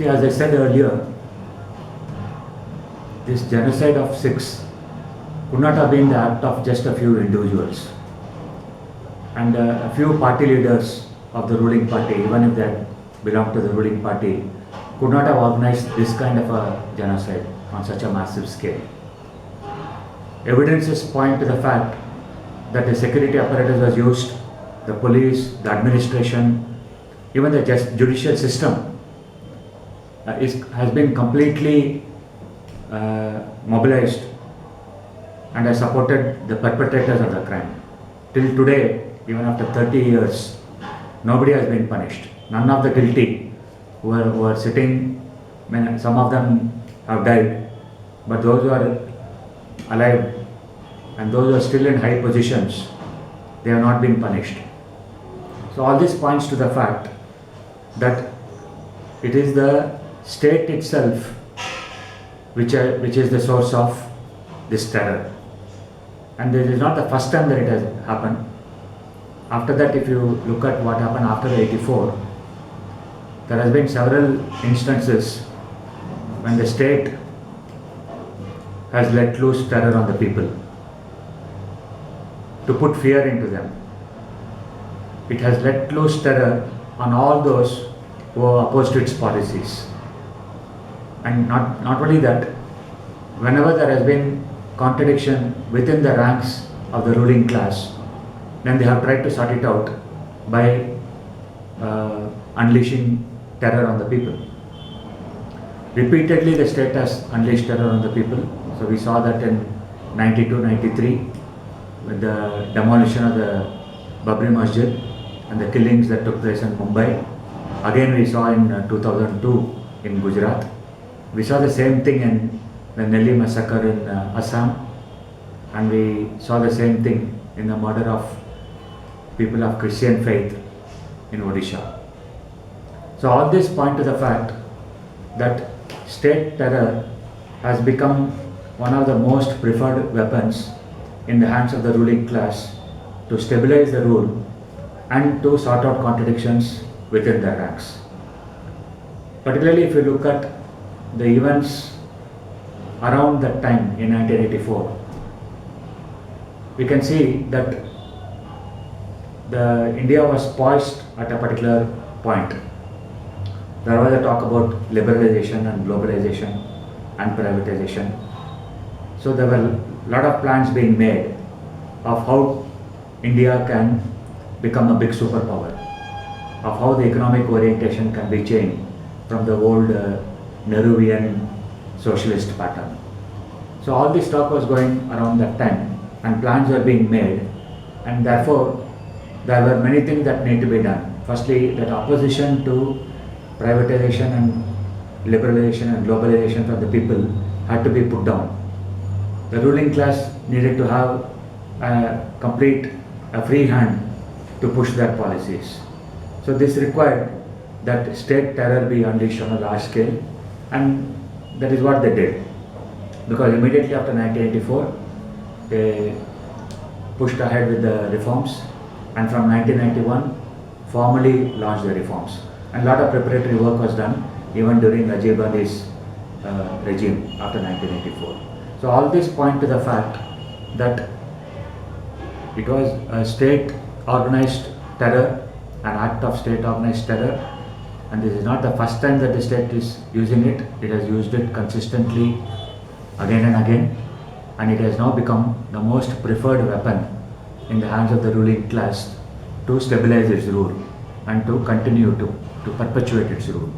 See, as I said earlier, this genocide of Sikhs could not have been the act of just a few individuals. And a few party leaders of the ruling party, even if they belong to the ruling party, could not have organized this kind of a genocide on such a massive scale. Evidences point to the fact that the security apparatus was used, the police, the administration, even the judicial system has been completely mobilized and has supported the perpetrators of the crime. Till today, even after 30 years, nobody has been punished. None of the guilty who are sitting, some of them have died, but those who are alive and those who are still in high positions, they have not been punished. So all this points to the fact that it is the state itself which is the source of this terror. And this is not the first time that it has happened. After that, if you look at what happened after 84, there has been several instances when the state has let loose terror on the people to put fear into them. It has let loose terror on all those who are opposed to its policies. And not only that, whenever there has been contradiction within the ranks of the ruling class, then they have tried to sort it out by unleashing terror on the people. Repeatedly the state has unleashed terror on the people. So we saw that in 92-93 with the demolition of the Babri Masjid and the killings that took place in Mumbai. Again we saw in 2002 in Gujarat. We saw the same thing in the Nelly massacre in Assam, and we saw the same thing in the murder of people of Christian faith in Odisha. So all this point to the fact that state terror has become one of the most preferred weapons in the hands of the ruling class to stabilize the rule and to sort out contradictions within their ranks. Particularly if you look at the events around that time in 1984, we can see that India was poised at a particular point. There was a talk about liberalization and globalization and privatization. So there were a lot of plans being made of how India can become a big superpower, of how the economic orientation can be changed from the old Nehruvian socialist pattern. So all this talk was going around that time and plans were being made, and therefore there were many things that need to be done. Firstly, that opposition to privatization and liberalization and globalization from the people had to be put down. The ruling class needed to have a free hand to push their policies. So this required that state terror be unleashed on a large scale, and that is what they did. Because immediately after 1984, they pushed ahead with the reforms, and from 1991 formally launched the reforms. And a lot of preparatory work was done even during Rajiv Gandhi's regime after 1984. So all this point to the fact that it was a state organized terror, an act of state organized terror, and this is not the first time that the state is using it. It has used it consistently again and again, and it has now become the most preferred weapon in the hands of the ruling class to stabilize its rule and to continue to perpetuate its rule.